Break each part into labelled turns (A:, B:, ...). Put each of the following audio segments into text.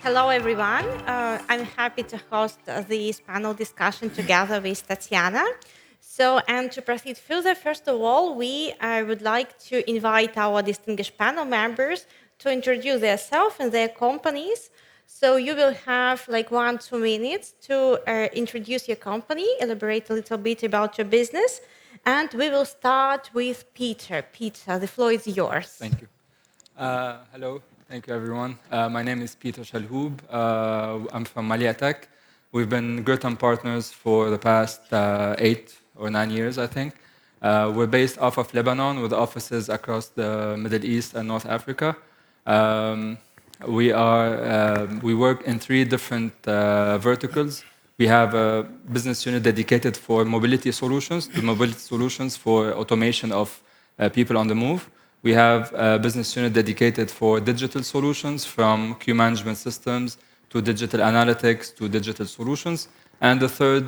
A: Hello, everyone. I'm happy to host this panel discussion together with Tatsiana. And to proceed further, first of all, we would like to invite our distinguished panel members to introduce themselves and their companies. So you will have like 1-2 minutes to introduce your company, elaborate a little bit about your business, and we will start with Peter. Peter, the floor is yours.
B: Thank you. Hello. Thank you, everyone. My name is Peter Shalhoub. I'm from Malia Tech. We've been Gurtam partners for the past 8 or 9 years, I think. We're based off of Lebanon with offices across the Middle East and North Africa. We work in 3 different verticals. We have a business unit dedicated for mobility solutions, for automation of people on the move. We have a business unit dedicated for digital solutions, from queue management systems to digital analytics to digital solutions. And the third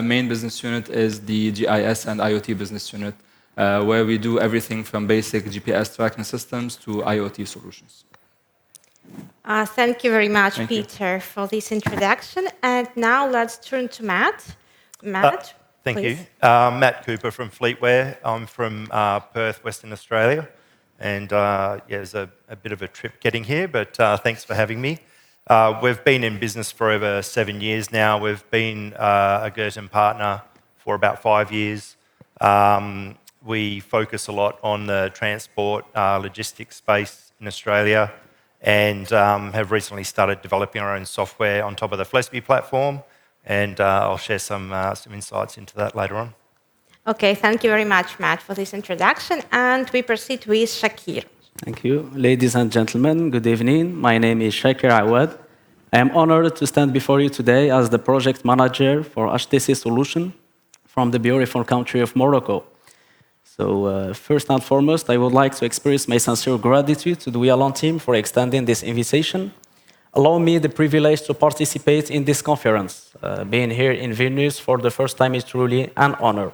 B: main business unit is the GIS and IoT business unit, where we do everything from basic GPS tracking systems to IoT solutions.
A: Thank you very much, Peter, for this introduction. And now let's turn to Matt. Matt,
C: thank
A: please.
C: you. Matt Cooper from Fleetwear. I'm from Perth, Western Australia. And there's a bit of a trip getting here, but thanks for having me. We've been in business for over 7 years now. We've been a Gurtam partner for about 5 years. We focus a lot on the transport logistics space in Australia, and have recently started developing our own software on top of the Flesby platform. And I'll share some insights into that later on.
A: Okay, thank you very much, Matt, for this introduction. And we proceed with Shakir.
D: Thank you. Ladies and gentlemen, good evening. My name is Shakir Awad. I am honored to stand before you today as the project manager for HTC Solution from the beautiful country of Morocco. So first and foremost, I would like to express my sincere gratitude to the Wialon team for extending this invitation. Allow me the privilege to participate in this conference. Being here in Vilnius for the first time is truly an honor.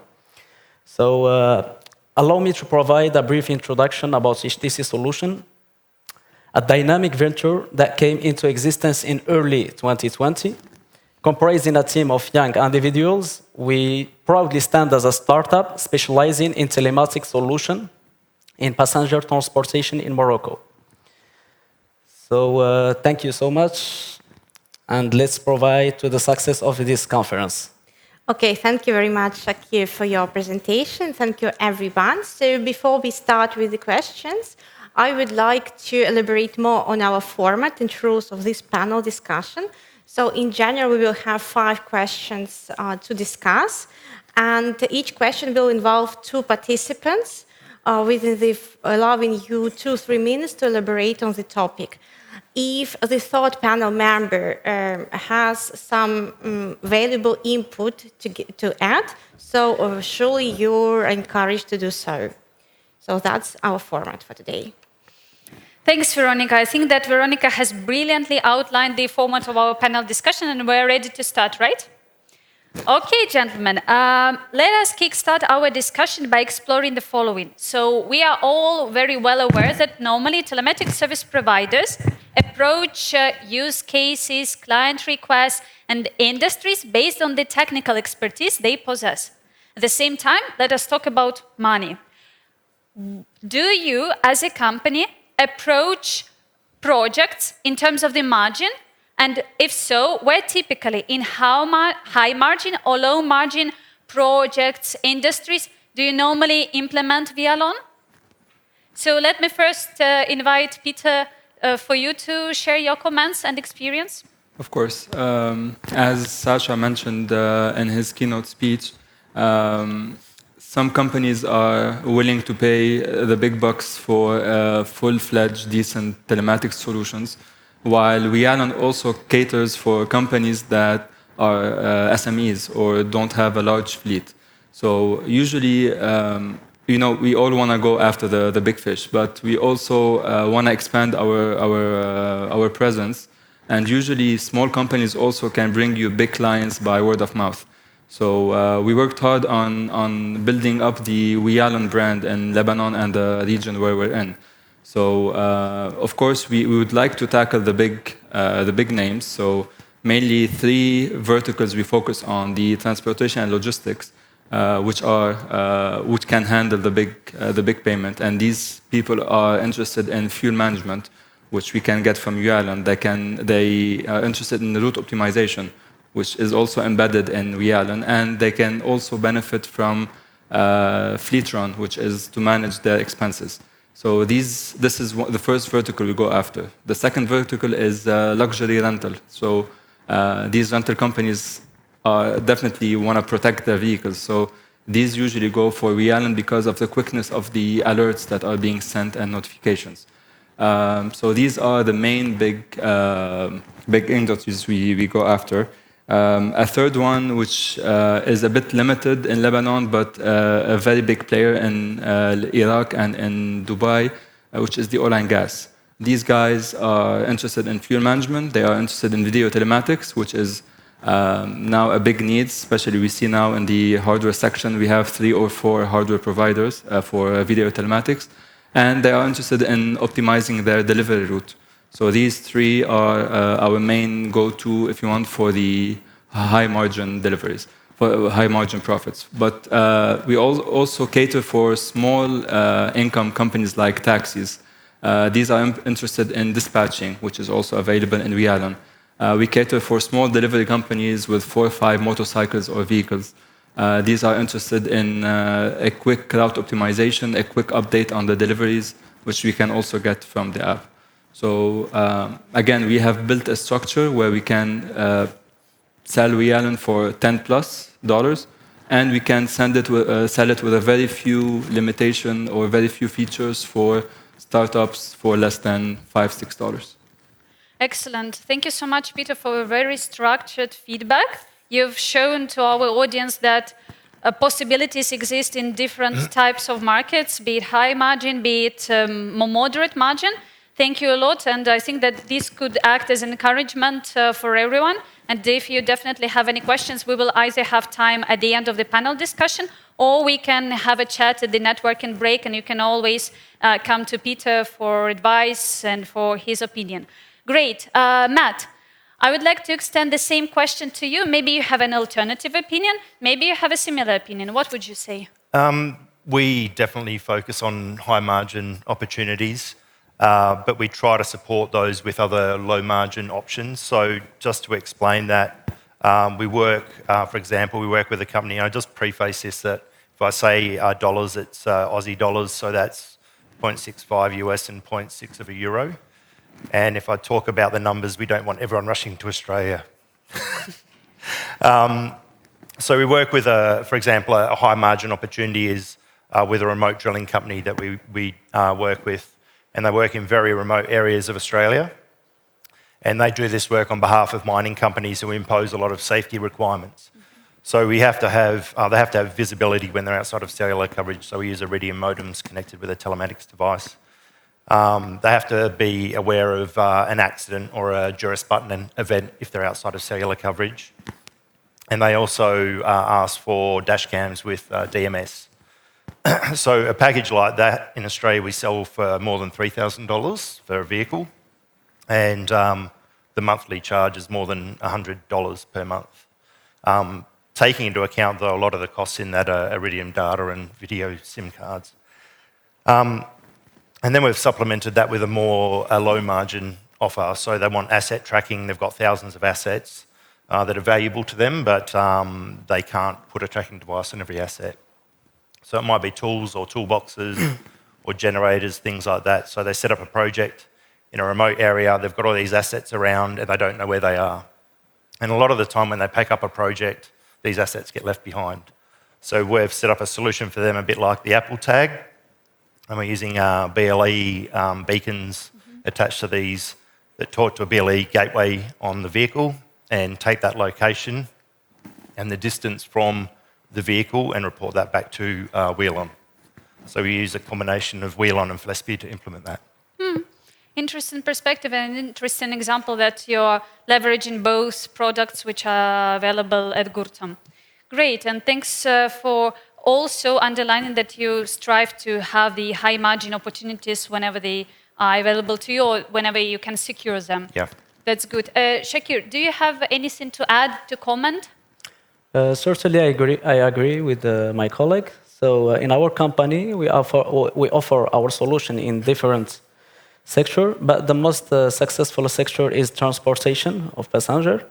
D: So allow me to provide a brief introduction about HTC Solution, a dynamic venture that came into existence in early 2020. Comprising a team of young individuals, we proudly stand as a startup specializing in telematics solution in passenger transportation in Morocco. So thank you so much, and let's provide to the success of this conference.
A: Okay, thank you very much, Shakir, for your presentation. Thank you, everyone. So before we start with the questions, I would like to elaborate more on our format and rules of this panel discussion. So in general, we will have 5 questions to discuss, and each question will involve 2 participants, allowing you 2-3 minutes to elaborate on the topic. If the third panel member has some valuable input to add, so surely you're encouraged to do so. So that's our format for today.
E: Thanks, Veronika. I think that Veronika has brilliantly outlined the format of our panel discussion, and we're ready to start, right? Okay, gentlemen, let us kickstart our discussion by exploring the following. So we are all very well aware that normally telematics service providers approach use cases, client requests, and industries based on the technical expertise they possess. At the same time, let us talk about money. Do you, as a company, approach projects in terms of the margin? And if so, where typically, in how high margin or low margin projects, industries, do you normally implement Wialon? So let me first invite Peter for you to share your comments and experience.
B: Of course. As Sasha mentioned in his keynote speech, some companies are willing to pay the big bucks for full-fledged, decent telematics solutions, while Wialon also caters for companies that are SMEs or don't have a large fleet. So usually, we all want to go after the big fish, but we also want to expand our presence. And usually, small companies also can bring you big clients by word of mouth. So we worked hard on building up the Wialon brand in Lebanon and the region where we're in. So of course we would like to tackle the big names. So mainly three verticals we focus on: the transportation and logistics, which can handle the big payment. And these people are interested in fuel management, which we can get from Wialon. They are interested in route optimization, which is also embedded in Wialon, and they can also benefit from Fleetron, which is to manage their expenses. So this is the first vertical we go after. The second vertical is luxury rental. So these rental companies definitely want to protect their vehicles. So these usually go for Wialon because of the quickness of the alerts that are being sent and notifications. So these are the main big industries we go after. A third one, which is a bit limited in Lebanon, but a very big player in Iraq and in Dubai, which is the oil and gas. These guys are interested in fuel management. They are interested in video telematics, which is now a big need, especially we see now in the hardware section, we have 3 or 4 hardware providers for video telematics, and they are interested in optimizing their delivery route. So these three are our main go-to, if you want, for the high margin deliveries, for high margin profits. But we also cater for small income companies like taxis. These are interested in dispatching, which is also available in Wialon. We cater for small delivery companies with 4 or 5 motorcycles or vehicles. These are interested in a quick route optimization, a quick update on the deliveries, which we can also get from the app. So again, we have built a structure where we can sell Wialon for $10+, and we can sell it with a very few limitation or very few features for startups for less than $5-6.
E: Excellent. Thank you so much, Peter, for a very structured feedback. You've shown to our audience that possibilities exist in different types of markets, be it high margin, be it more moderate margin. Thank you a lot, and I think that this could act as an encouragement for everyone. And if you definitely have any questions, we will either have time at the end of the panel discussion, or we can have a chat at the networking break, and you can always come to Peter for advice and for his opinion. Great. Matt, I would like to extend the same question to you. Maybe you have an alternative opinion. Maybe you have a similar opinion. What would you say?
C: We definitely focus on high margin opportunities, but we try to support those with other low margin options. So just to explain that, we work, for example, we work with a company, and I just preface this that if I say dollars, it's Aussie dollars, so that's 0.65 US and 0.6 of a euro. And if I talk about the numbers, we don't want everyone rushing to Australia. So we work with, for example, a high margin opportunity is with a remote drilling company that we work with, and they work in very remote areas of Australia. And they do this work on behalf of mining companies who impose a lot of safety requirements. So they have to have visibility when they're outside of cellular coverage. So we use Iridium modems connected with a telematics device. They have to be aware of an accident or a Juris Button event if they're outside of cellular coverage. And they also ask for dash cams with DMS. So a package like that in Australia we sell for more than $3,000 for a vehicle. And the monthly charge is more than $100 per month. Taking into account, though, a lot of the costs in that are Iridium data and video SIM cards. And then we've supplemented that with a low-margin offer. So they want asset tracking. They've got thousands of assets that are valuable to them, but they can't put a tracking device on every asset. So it might be tools or toolboxes or generators, things like that. So they set up a project in a remote area. They've got all these assets around, and they don't know where they are. And a lot of the time when they pack up a project, these assets get left behind. So we've set up a solution for them a bit like the Apple Tag. And we're using BLE beacons attached to these that talk to a BLE gateway on the vehicle and take that location and the distance from the vehicle and report that back to Wialon. So we use a combination of Wialon and Flespy to implement that.
E: Interesting perspective and an interesting example that you're leveraging both products which are available at Gurtam. Great, and thanks for also underlining that you strive to have the high margin opportunities whenever they are available to you or whenever you can secure them.
C: Yeah.
E: That's good. Shakir, do you have anything to add, to comment?
D: Certainly, I agree with my colleague. So in our company, we offer our solution in different sector, but the most successful sector is transportation of passenger.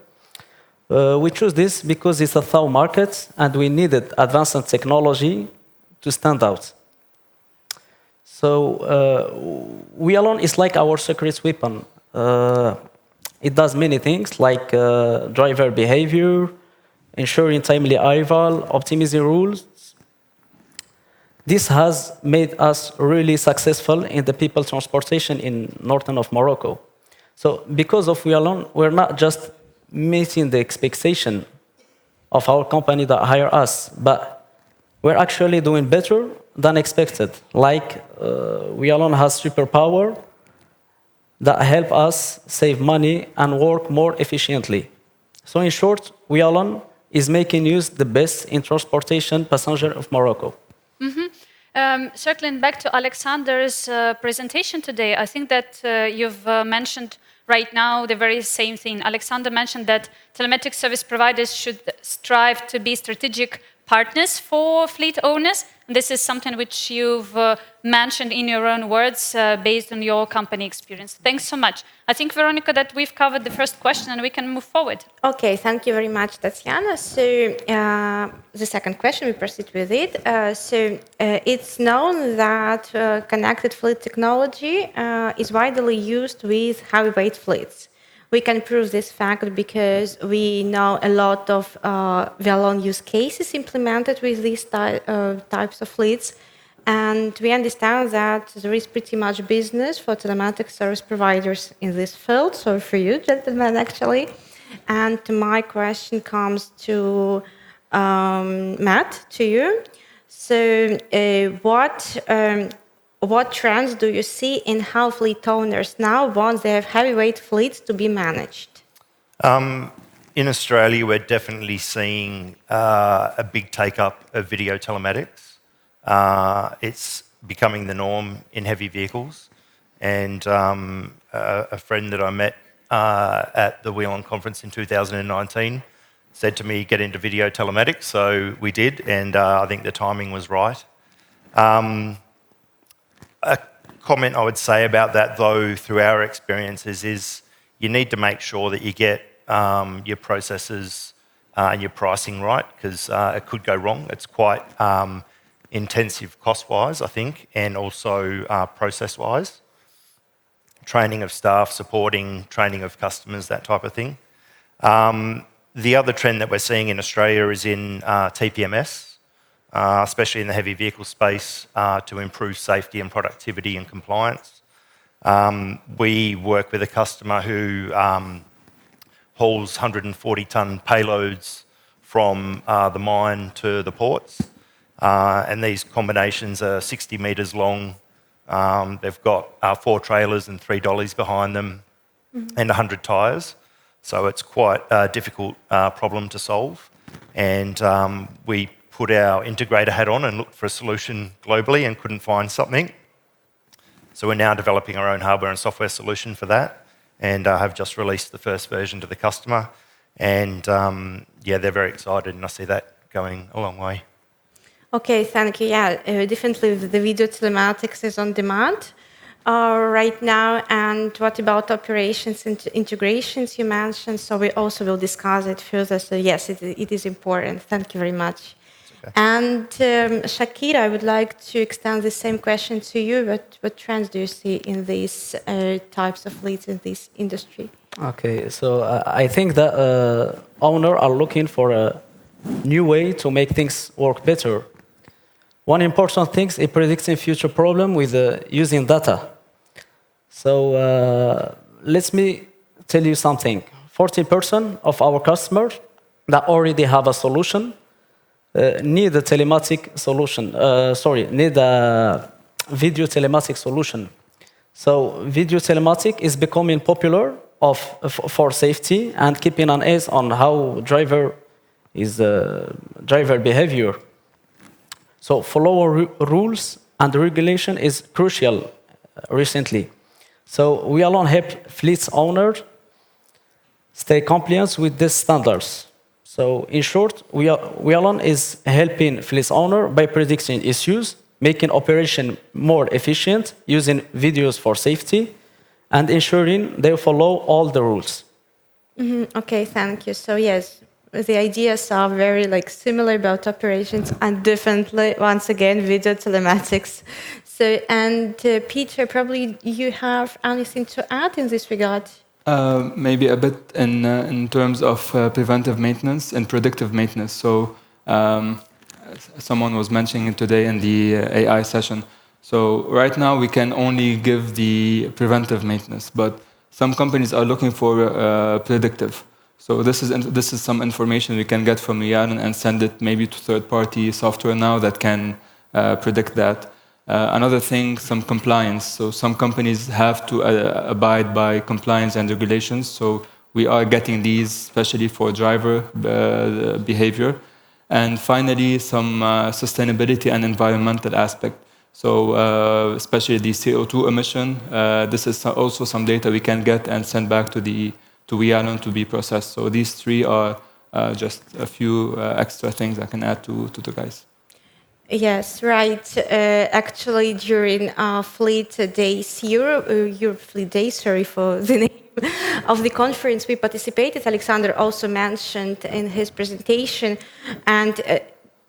D: We choose this because it's a thorough market and we needed advanced technology to stand out. So Wialon is like our secret weapon. It does many things like driver behavior, ensuring timely arrival, optimizing rules. This has made us really successful in the people transportation in northern of Morocco. So because of Wialon, we're not just meeting the expectation of our company that hire us, but we're actually doing better than expected. Like Wialon has superpower that help us save money and work more efficiently. So in short, Wialon is making use the best in transportation passenger of Morocco.
E: Circling back to Alexander's presentation today, I think that you've mentioned right now the very same thing. Alexander mentioned that telematics service providers should strive to be strategic partners for fleet owners. And this is something which you've mentioned in your own words based on your company experience. Thanks so much. I think, Veronika, that we've covered the first question and we can move forward.
A: Okay, thank you very much, Tatsiana. So the second question, we proceed with it. It's known that connected fleet technology is widely used with heavyweight fleets. We can prove this fact because we know a lot of Wialon use cases implemented with these types of fleets. And we understand that there is pretty much business for telematics service providers in this field. So for you, gentlemen, actually. And my question comes to Matt, to you. So what trends do you see in how fleet owners now want their heavyweight fleets to be managed?
C: In Australia, we're definitely seeing a big take-up of video telematics. It's becoming the norm in heavy vehicles. And a friend that I met at the Wialon conference in 2019 said to me, get into video telematics. So we did, and I think the timing was right. A comment I would say about that, though, through our experiences, is you need to make sure that you get your processes and your pricing right, because it could go wrong. It's quite intensive cost-wise, I think, and also process-wise. Training of staff, supporting training of customers, that type of thing. The other trend that we're seeing in Australia is in TPMS. Especially in the heavy vehicle space, to improve safety and productivity and compliance. We work with a customer who hauls 140-tonne payloads from the mine to the ports. And these combinations are 60 metres long. They've got 4 trailers and 3 dollies behind them and 100 tyres. So it's quite a difficult problem to solve. And we put our integrator hat on and looked for a solution globally and couldn't find something. So we're now developing our own hardware and software solution for that, and have just released the first version to the customer. And yeah, they're very excited, and I see that going a long way.
A: Okay, thank you. Yeah, definitely the video telematics is on demand right now. And what about operations and integrations you mentioned? So we also will discuss it further. So yes, it is important. Thank you very much. Okay. And Shakira, I would like to extend the same question to you. What trends do you see in these types of fleets in this industry?
D: Okay, so I think that owners are looking for a new way to make things work better. One important thing is predicting future problem with using data. So let me tell you something. 40% of our customers that already have a solution need a telematic solution. Need a video telematic solution. So video telematic is becoming popular for safety and keeping an eye on how driver is driver behavior. So follow rules and regulation is crucial recently. So Wialon help fleet owners stay compliant with these standards. So in short, Wialon is helping fleet owner by predicting issues, making operation more efficient, using videos for safety, and ensuring they follow all the rules.
A: Okay, thank you. So yes, the ideas are very similar about operations and definitely, once again, video telematics. So, and Peter, probably you have anything to add in this regard?
B: Maybe a bit in terms of preventive maintenance and predictive maintenance. So someone was mentioning it today in the AI session. So right now we can only give the preventive maintenance, but some companies are looking for predictive. So this is some information we can get from Wialon and send it maybe to third-party software now that can predict that. Another thing, some compliance. So some companies have to abide by compliance and regulations. So we are getting these, especially for driver behavior. And finally, some sustainability and environmental aspect. So especially the CO2 emission. This is also some data we can get and send back to Wialon to be processed. So these three are just a few extra things I can add to the guys.
A: Yes, right. Actually, during Fleet Days Europe Fleet Days, sorry for the name of the conference we participated, Alexander also mentioned in his presentation. And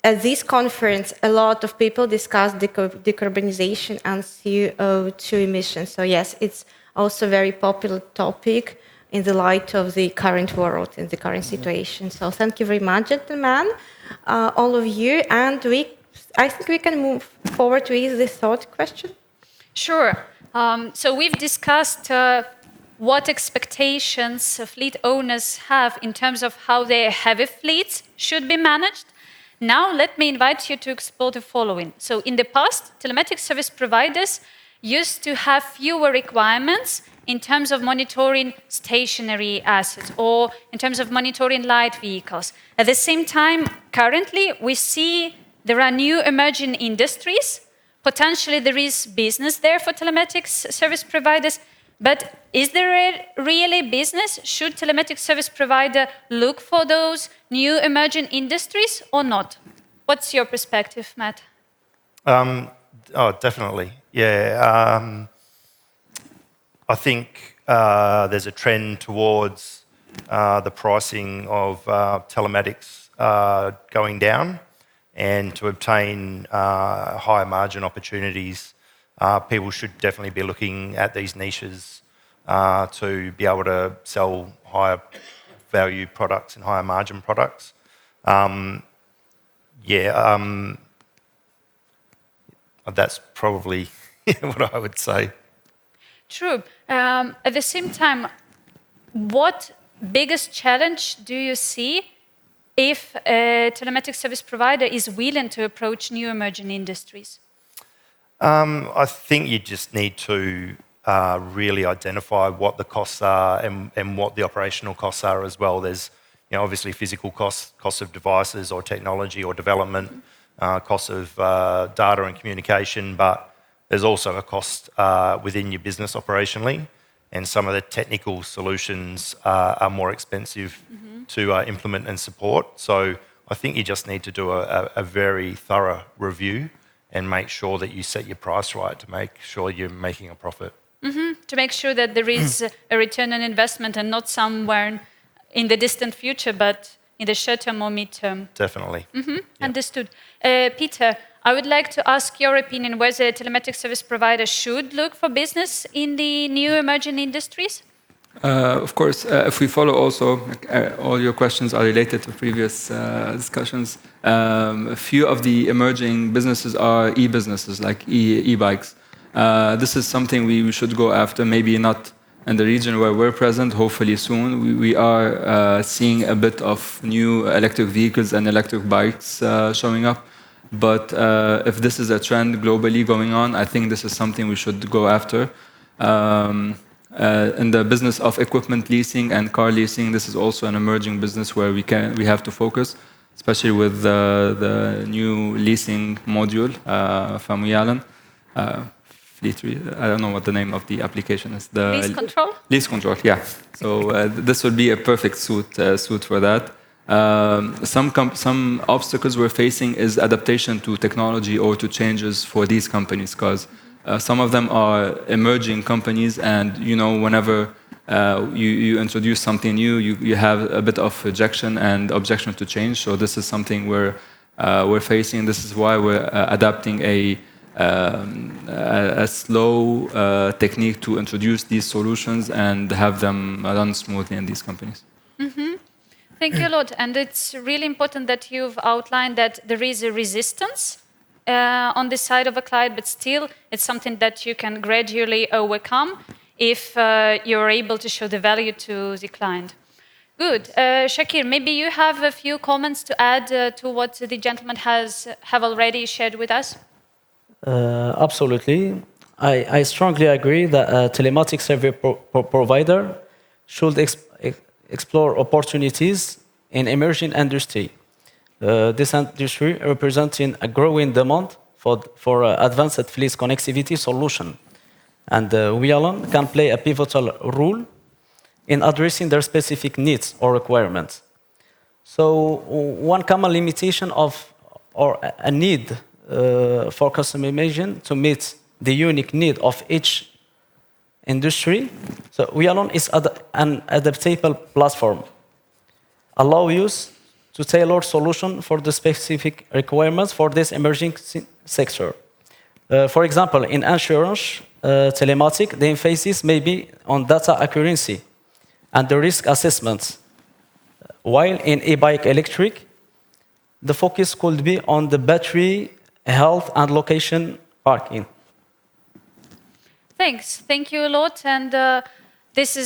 A: at this conference, a lot of people discussed decarbonization and CO2 emissions. So yes, it's also a very popular topic in the light of the current world, in the current situation. So thank you very much, gentlemen, all of you. And I think we can move forward with the third question.
E: Sure. So we've discussed what expectations fleet owners have in terms of how their heavy fleets should be managed. Now let me invite you to explore the following. So in the past, telematics service providers used to have fewer requirements in terms of monitoring stationary assets or in terms of monitoring light vehicles. At the same time, currently, we see there are new emerging industries. Potentially, there is business there for telematics service providers. But is there really business? Should telematics service provider look for those new emerging industries or not? What's your perspective, Matt?
C: Definitely. Yeah. I think there's a trend towards the pricing of telematics going down, and to obtain higher margin opportunities, people should definitely be looking at these niches to be able to sell higher value products and higher margin products. That's probably what I would say.
E: True. At the same time, what biggest challenge do you see if a telematics service provider is willing to approach new emerging industries?
C: I think you just need to really identify what the costs are and what the operational costs are as well. There's obviously physical costs of devices or technology or development, costs of data and communication, but there's also a cost within your business operationally, and some of the technical solutions are more expensive to implement and support. So I think you just need to do a very thorough review and make sure that you set your price right to make sure you're making a profit.
E: To make sure that there is a return on investment and not somewhere in the distant future, but in the short term or mid-term.
C: Definitely.
E: Yep. Understood. Peter, I would like to ask your opinion whether a telematics service provider should look for business in the new emerging industries?
B: Of course, if we follow also, all your questions are related to previous discussions. A few of the emerging businesses are e-businesses, like e-bikes. This is something we should go after, maybe not in the region where we're present, hopefully soon. We are seeing a bit of new electric vehicles and electric bikes showing up. But if this is a trend globally going on, I think this is something we should go after. In the business of equipment leasing and car leasing, this is also an emerging business where we have to focus. especially with the new leasing module from Wialon. I don't know what the name of the application is. The
E: Lease control?
B: Lease control, yeah. So this would be a perfect suit for that. Some obstacles we're facing is adaptation to technology or to changes for these companies, because some of them are emerging companies, and whenever you introduce something new, you have a bit of rejection and objection to change. So this is something we're facing. This is why we're adapting a slow technique to introduce these solutions and have them run smoothly in these companies.
E: Mm-hmm. Thank you a lot. And it's really important that you've outlined that there is a resistance on the side of a client, but still it's something that you can gradually overcome if you're able to show the value to the client. Good. Shakir, maybe you have a few comments to add to what the gentleman have already shared with us?
D: Absolutely. I strongly agree that a telematics service provider should explore opportunities in emerging industry. This industry representing a growing demand for advanced fleet connectivity solution. And Wialon can play a pivotal role in addressing their specific needs or requirements. So one common limitation or a need for customization to meet the unique need of each industry. So Wialon is an adaptable platform, allow use to tailor solution for the specific requirements for this emerging sector. For example, in insurance telematics, the emphasis may be on data accuracy and the risk assessments, while in e-bike electric, the focus could be on the battery health and location parking.
E: Thanks. Thank you a lot. And this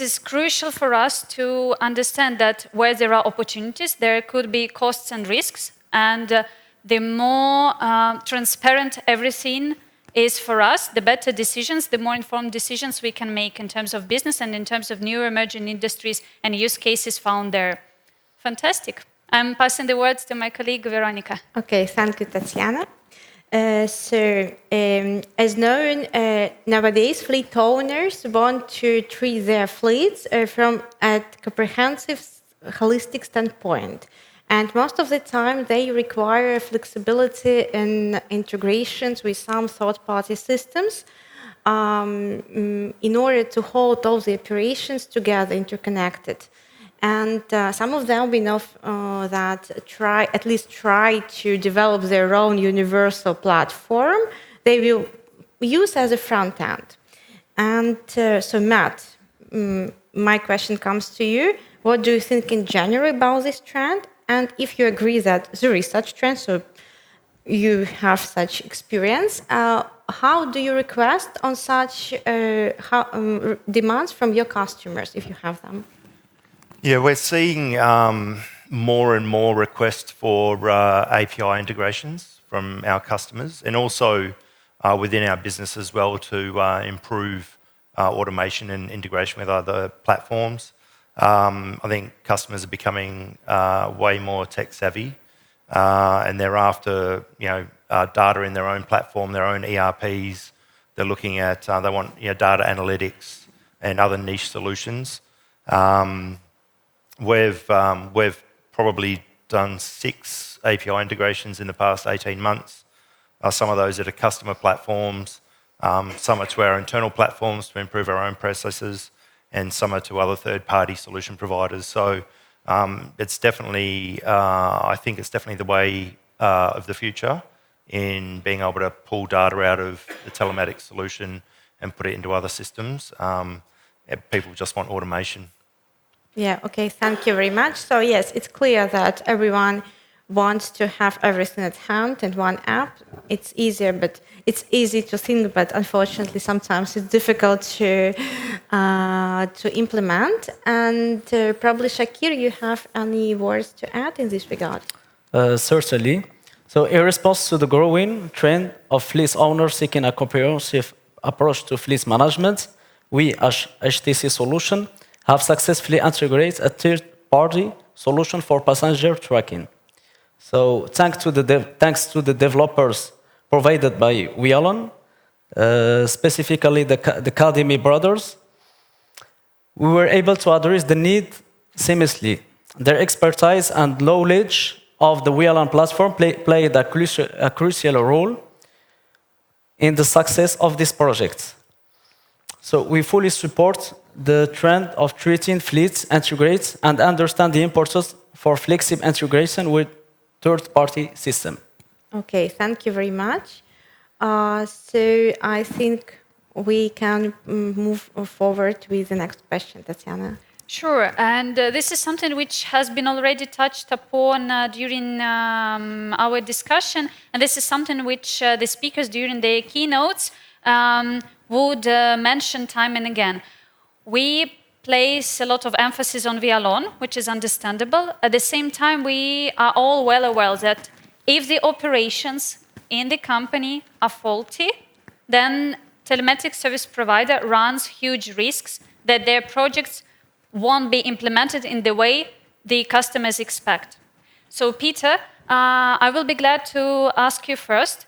E: is crucial for us to understand that where there are opportunities, there could be costs and risks. And the more transparent everything is for us, the better decisions, the more informed decisions we can make in terms of business and in terms of new emerging industries and use cases found there. Fantastic. I'm passing the words to my colleague, Veronika.
A: Okay, thank you, Tatsiana. As known, nowadays fleet owners want to treat their fleets from a comprehensive, holistic standpoint. And most of the time, they require flexibility in integrations with some third-party systems in order to hold all the operations together, interconnected. And some of them we know that at least try to develop their own universal platform they will use as a front end. And so Matt, my question comes to you. What do you think in general about this trend? And if you agree that there is such trend, so you have such experience, how do you request on such demands from your customers, if you have them?
C: Yeah, we're seeing more and more requests for API integrations from our customers, and also within our business as well to improve automation and integration with other platforms. I think customers are becoming way more tech savvy, and they're after data in their own platform, their own ERPs. They're looking at they want data analytics and other niche solutions. We've probably done 6 API integrations in the past 18 months. Some of those are to customer platforms, some are to our internal platforms to improve our own processes, and some are to other third-party solution providers. So it's definitely, I think it's definitely the way of the future in being able to pull data out of the telematics solution and put it into other systems. People just want automation.
A: Yeah, okay, thank you very much. So yes, it's clear that everyone wants to have everything at hand in one app. It's easier, but it's easy to think, but unfortunately sometimes it's difficult to implement. And probably Shakir, you have any words to add in this regard?
D: Certainly. So in response to the growing trend of fleet owners seeking a comprehensive approach to fleet management, we as HTC Solution have successfully integrated a third-party solution for passenger tracking. So thanks to the developers provided by Wialon, specifically the Kadimi brothers, we were able to address the need seamlessly. Their expertise and knowledge of the Wialon platform played a crucial role in the success of this project. So we fully support the trend of treating fleets integrates and understand the importance for flexible integration with third-party system.
A: Okay, thank you very much. So I think we can move forward with the next question, Tatsiana.
E: Sure, and this is something which has been already touched upon during our discussion, and this is something which the speakers during their keynotes would mention time and again. We place a lot of emphasis on Wialon, which is understandable. At the same time, we are all well aware that if the operations in the company are faulty, then telematics service provider runs huge risks that their projects won't be implemented in the way the customers expect. So Peter, I will be glad to ask you first,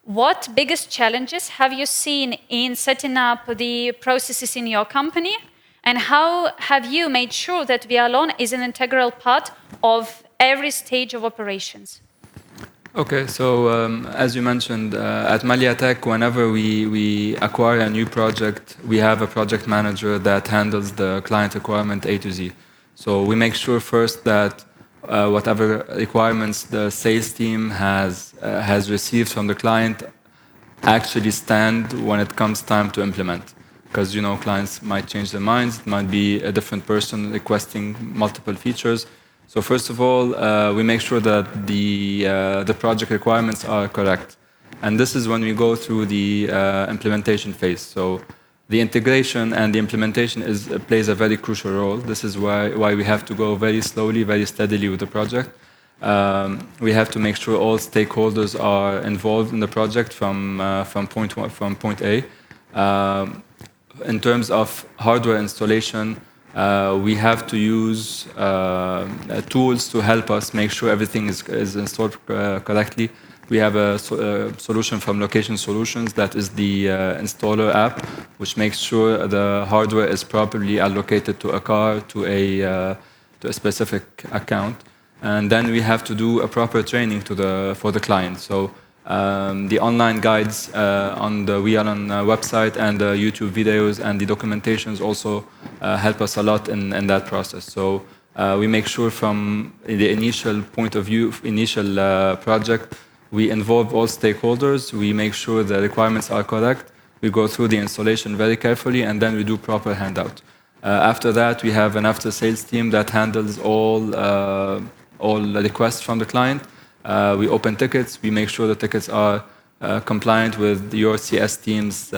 E: what biggest challenges have you seen in setting up the processes in your company? And how have you made sure that Wialon is an integral part of every stage of operations?
B: Okay, so as you mentioned, at Maliatech, whenever we acquire a new project, we have a project manager that handles the client requirement A to Z. So we make sure first that whatever requirements the sales team has received from the client actually stand when it comes time to implement. Because clients might change their minds, it might be a different person requesting multiple features. So first of all, we make sure that the project requirements are correct. And this is when we go through the implementation phase. So the integration and the implementation plays a very crucial role. This is why we have to go very slowly, very steadily with the project. We have to make sure all stakeholders are involved in the project from point A. In terms of hardware installation, we have to use tools to help us make sure everything is installed correctly. We have a solution from Location Solutions that is the installer app, which makes sure the hardware is properly allocated to a car, to a specific account. And then we have to do a proper training for the client. So the online guides on the Wialon website and the YouTube videos and the documentations also help us a lot in that process. So we make sure from the initial point of view, initial project, we involve all stakeholders. We make sure the requirements are correct. We go through the installation very carefully, and then we do proper handout. After that, we have an after-sales team that handles all the requests from the client. We open tickets. We make sure the tickets are compliant with your CS team's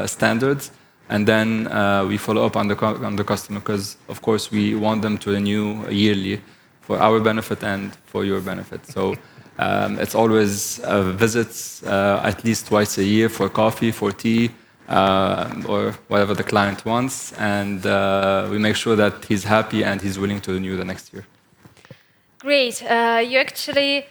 B: standards, and then we follow up on the customer because, of course, we want them to renew yearly for our benefit and for your benefit. So it's always visits at least twice a year for coffee, for tea, or whatever the client wants, and we make sure that he's happy and he's willing to renew the next year.
E: Great. You actually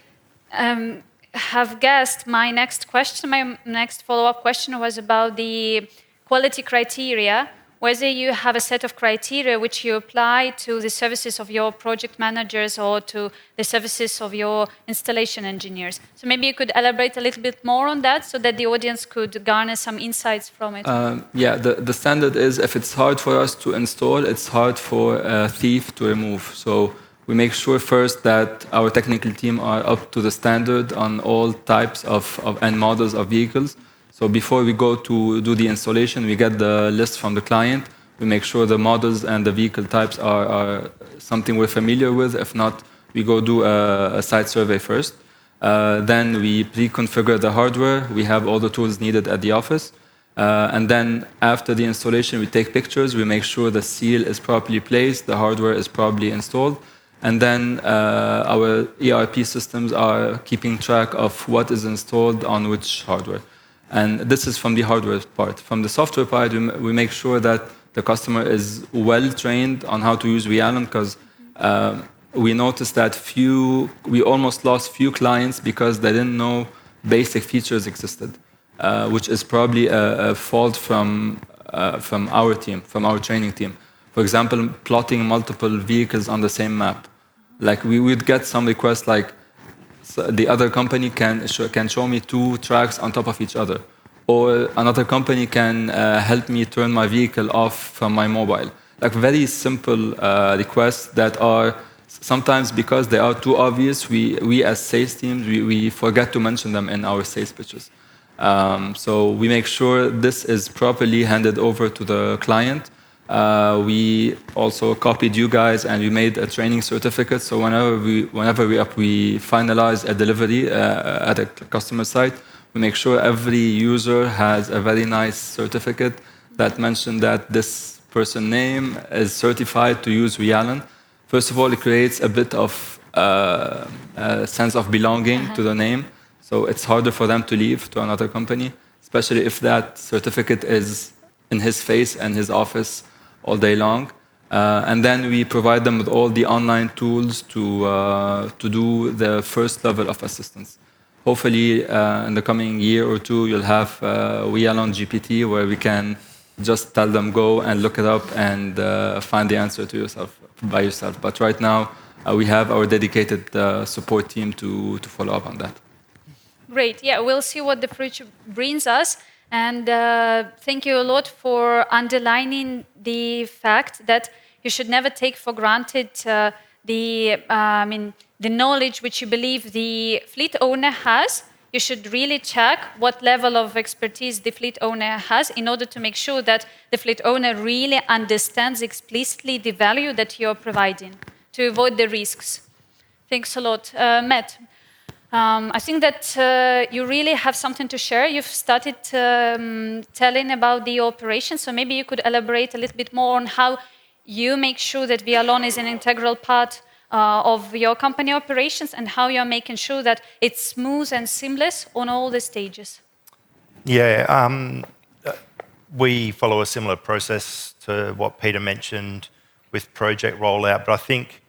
E: have guessed my next question. My next follow-up question was about the quality criteria, whether you have a set of criteria which you apply to the services of your project managers or to the services of your installation engineers. So maybe you could elaborate a little bit more on that so that the audience could garner some insights from it.
B: Yeah, the standard is if it's hard for us to install, it's hard for a thief to remove. So we make sure first that our technical team are up to the standard on all types of and models of vehicles. So before we go to do the installation, we get the list from the client. We make sure the models and the vehicle types are something we're familiar with. If not, we go do a site survey first. Then we pre-configure the hardware. We have all the tools needed at the office. And then after the installation, we take pictures. We make sure the seal is properly placed, the hardware is properly installed. And then our ERP systems are keeping track of what is installed on which hardware. And this is from the hardware part. From the software part, we make sure that the customer is well trained on how to use Wialon, because we noticed that we almost lost few clients because they didn't know basic features existed, which is probably a fault from our team, from our training team. For example, plotting multiple vehicles on the same map. Like we would get some requests like, so the other company can show me 2 tracks on top of each other, or another company can help me turn my vehicle off from my mobile. Like very simple requests that are sometimes, because they are too obvious, we as sales teams, we forget to mention them in our sales pitches. So we make sure this is properly handed over to the client. We also copied you guys and we made a training certificate. So whenever we finalize a delivery at a customer site, we make sure every user has a very nice certificate that mentions that this person name is certified to use Wialon. First of all, it creates a bit of a sense of belonging to the name. So it's harder for them to leave to another company, especially if that certificate is in his face and his office all day long. And then we provide them with all the online tools to do the first level of assistance. Hopefully, in the coming year or two, you'll have Wialon GPT, where we can just tell them go and look it up and find the answer to yourself by yourself. But right now, we have our dedicated support team to follow up on that.
E: Great. Yeah, we'll see what the future brings us. And thank you a lot for underlining the fact that you should never take for granted the knowledge which you believe the fleet owner has. You should really check what level of expertise the fleet owner has in order to make sure that the fleet owner really understands explicitly the value that you're providing to avoid the risks. Thanks a lot. Matt, I think that you really have something to share. You've started telling about the operation, so maybe you could elaborate a little bit more on how you make sure that Wialon is an integral part of your company operations and how you're making sure that it's smooth and seamless on all the stages.
C: Yeah, we follow a similar process to what Peter mentioned with project rollout, but I think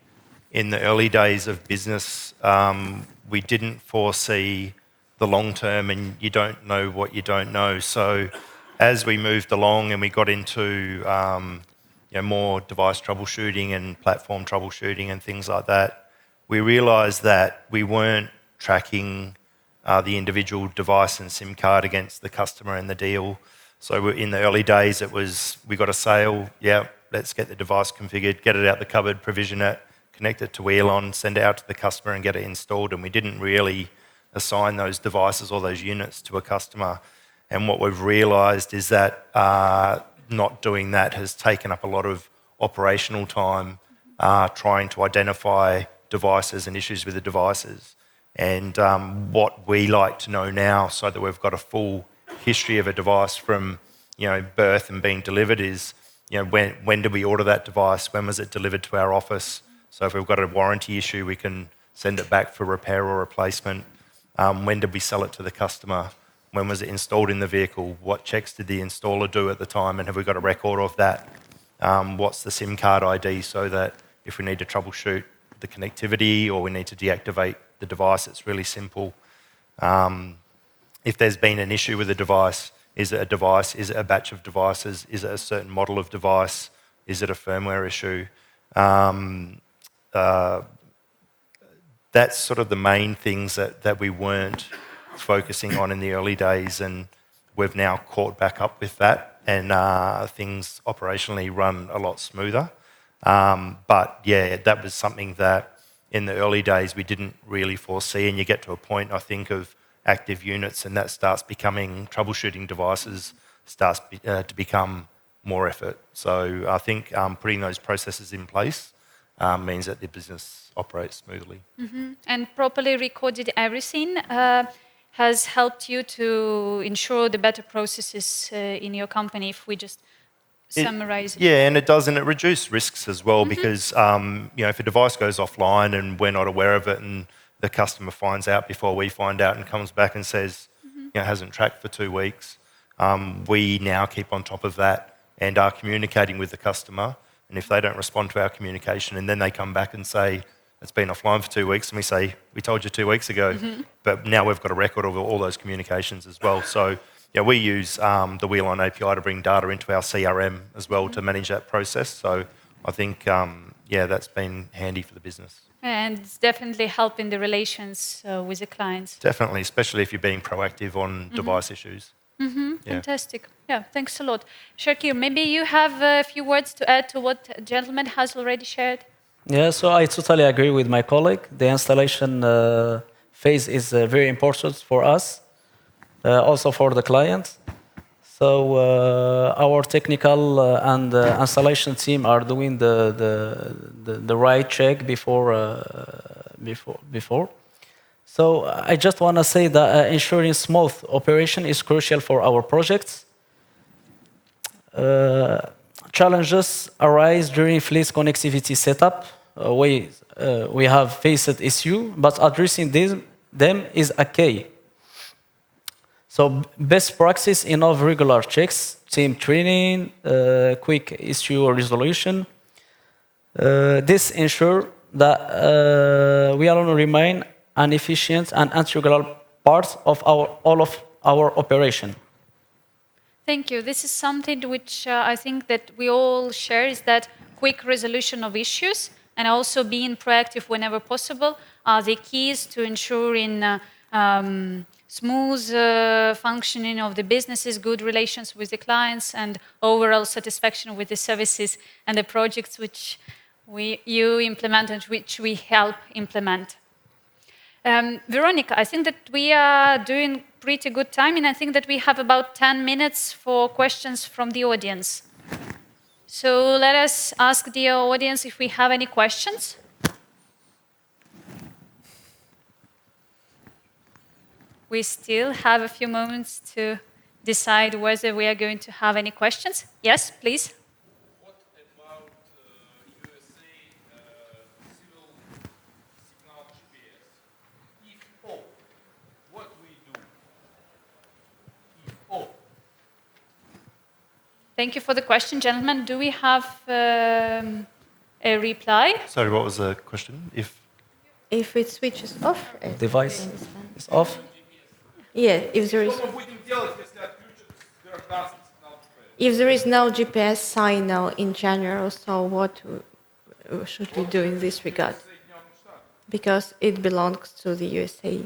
C: in the early days of business, we didn't foresee the long term, and you don't know what you don't know. So as we moved along and we got into more device troubleshooting and platform troubleshooting and things like that, we realised that we weren't tracking the individual device and SIM card against the customer and the deal. So in the early days, it was, we got a sale, yeah, let's get the device configured, get it out the cupboard, provision it, connect it to Wialon, send it out to the customer and get it installed. And we didn't really assign those devices or those units to a customer. And what we've realised is that not doing that has taken up a lot of operational time trying to identify devices and issues with the devices. And what we like to know now, so that we've got a full history of a device from birth and being delivered, is when did we order that device? When was it delivered to our office? So if we've got a warranty issue, we can send it back for repair or replacement. When did we sell it to the customer? When was it installed in the vehicle? What checks did the installer do at the time? And have we got a record of that? What's the SIM card ID, so that if we need to troubleshoot the connectivity or we need to deactivate the device, it's really simple. If there's been an issue with a device, is it a device? Is it a batch of devices? Is it a certain model of device? Is it a firmware issue? That's sort of the main things that we weren't focusing on in the early days, and we've now caught back up with that, and things operationally run a lot smoother. But yeah, that was something that in the early days we didn't really foresee, and you get to a point, I think, of active units, and that starts becoming troubleshooting devices starts to become more effort. So I think putting those processes in place means that the business operates smoothly. Mm-hmm.
E: And properly recorded everything has helped you to ensure the better processes in your company, if we just summarize it.
C: Yeah, and it does, and it reduces risks as well, because if a device goes offline and we're not aware of it, and the customer finds out before we find out and comes back and says, hasn't tracked for 2 weeks, we now keep on top of that and are communicating with the customer. And if they don't respond to our communication and then they come back and say it's been offline for 2 weeks, and we say, we told you 2 weeks ago. But now we've got a record of all those communications as well. So yeah, we use the Wialon API to bring data into our CRM as well to manage that process. So I think, yeah, that's been handy for the business.
E: And it's definitely helping the relations with the clients.
C: Definitely, especially if you're being proactive on device issues. Yeah.
E: Fantastic. Yeah, thanks a lot. Shakir, maybe you have a few words to add to what the gentleman has already shared?
D: Yeah, so I totally agree with my colleague. The installation phase is very important for us, also for the client. So our technical and installation team are doing the right check before. So I just want to say that ensuring smooth operation is crucial for our projects. Challenges arise during fleet connectivity setup. We have faced issue, but addressing them is a key. So best practice involve regular checks, team training, quick issue resolution. This ensure that we all remain an efficient and integral part of all of our operation.
E: Thank you. This is something which I think that we all share, is that quick resolution of issues and also being proactive whenever possible are the keys to ensuring smooth functioning of the businesses, good relations with the clients, and overall satisfaction with the services and the projects which you implement and which we help implement. Veronika, I think that we are doing pretty good time, and I think that we have about 10 minutes for questions from the audience. So let us ask the audience if we have any questions. We still have a few moments to decide whether we are going to have any questions. Yes, please.
F: What about USA civil signal GPS? If all, what we do? If all.
E: Thank you for the question, gentlemen. Do we have a reply?
C: Sorry, what was the question?
A: If it switches off,
D: Device is off.
A: yeah, if there is.
F: Что мы будем делать, если отключат гражданский сигнал GPS?
A: If there is no GPS signal in general, so what should we do in this regard? Because it belongs to the USA.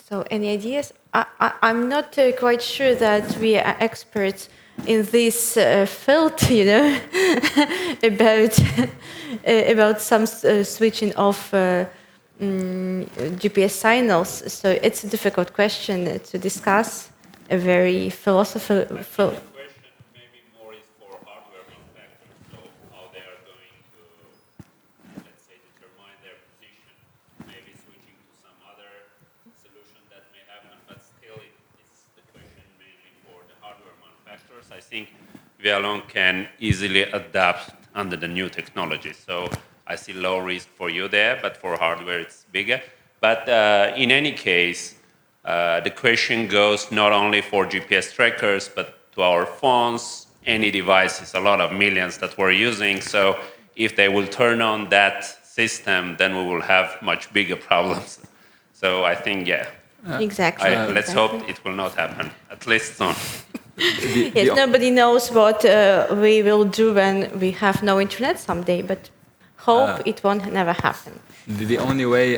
A: So any ideas? I'm not quite sure that we are experts in this field, you know, about some switching off GPS signals. So it's a difficult question to discuss. A very philosophical.
G: The question maybe more is for hardware manufacturers, so how they are going to, let's say, determine their position, maybe switching to some other solution that may happen, but still it's the question mainly for the hardware manufacturers. I think Wialon can easily adapt under the new technology, so I see low risk for you there, but for hardware it's bigger. But in any case, the question goes not only for GPS trackers, but to our phones, any devices, a lot of millions that we're using. So if they will turn on that system, then we will have much bigger problems. So I think, yeah.
A: Exactly.
G: Let's hope it will not happen, at least soon.
A: Yes, nobody knows what we will do when we have no internet someday, but hope it won't never happen.
B: The only way,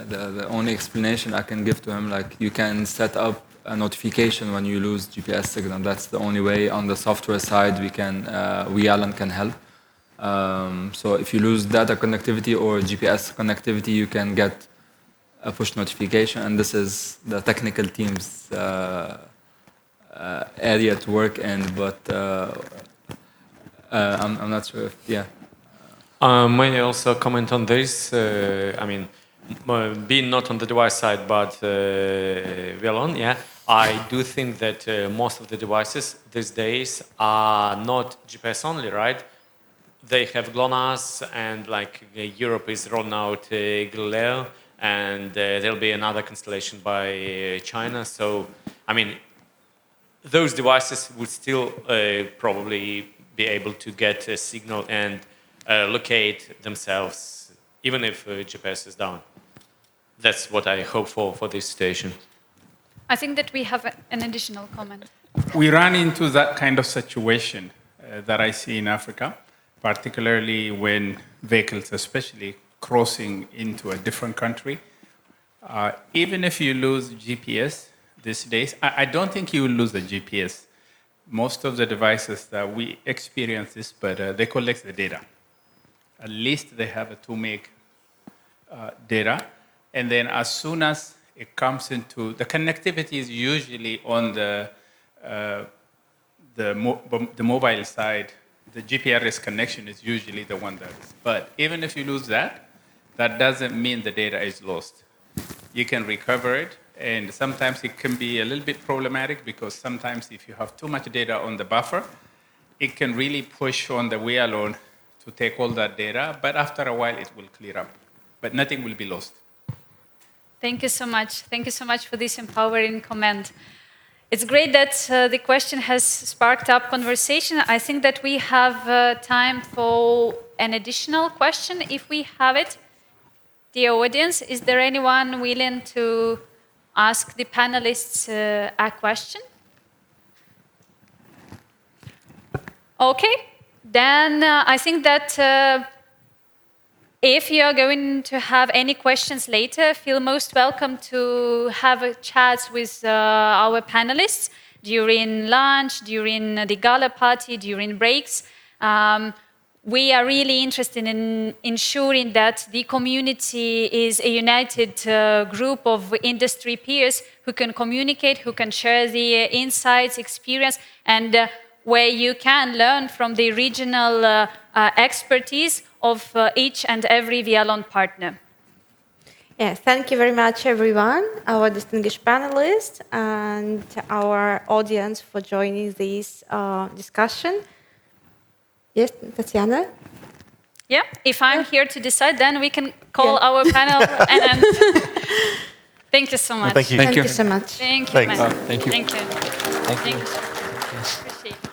B: the only explanation I can give to him, like you can set up a notification when you lose GPS signal. That's the only way. On the software side, Wialon can help. So if you lose data connectivity or GPS connectivity, you can get a push notification, and this is the technical team's area to work in. But I'm not sure if
H: May I also comment on this? I mean, being not on the device side, but Wialon, yeah, I do think that most of the devices these days are not GPS only, right? They have GLONASS, and like Europe is rolling out Galileo, and there'll be another constellation by China. So, I mean, those devices would still probably be able to get a signal and locate themselves even if GPS is down. That's what I hope for this station.
E: I think that we have an additional comment.
F: We run into that kind of situation that I see in Africa, particularly when vehicles, especially crossing into a different country. Even if you lose GPS these days, I don't think you will lose the GPS. Most of the devices that we experience this, but they collect the data. At least they have a 2 meg data. And then as soon as it comes into, the connectivity is usually on the mobile side. The GPRS connection is usually the one that is. But even if you lose that, that doesn't mean the data is lost. You can recover it, and sometimes it can be a little bit problematic because sometimes if you have too much data on the buffer, it can really push on the Wialon to take all that data, but after a while it will clear up. But nothing will be lost.
E: Thank you so much. Thank you so much for this empowering comment. It's great that the question has sparked up conversation. I think that we have time for an additional question, if we have it. Dear audience, is there anyone willing to ask the panelists a question? Okay, then I think that if you are going to have any questions later, feel most welcome to have a chat with our panelists during lunch, during the gala party, during breaks. We are really interested in ensuring that the community is a united group of industry peers who can communicate, who can share the insights, experience, and where you can learn from the regional expertise of each and every Wialon partner.
A: Yeah, thank you very much, everyone, our distinguished panelists and our audience for joining this discussion. Yes, Tatsiana?
E: Yeah, if I'm here to decide, then we can call our panel and thank you so much.
C: Thank you.
A: Thank you so much.
E: Thank you.
C: Thanks.
E: Thank you.
B: Thank you.
E: Thank you. Thank you. Appreciate it.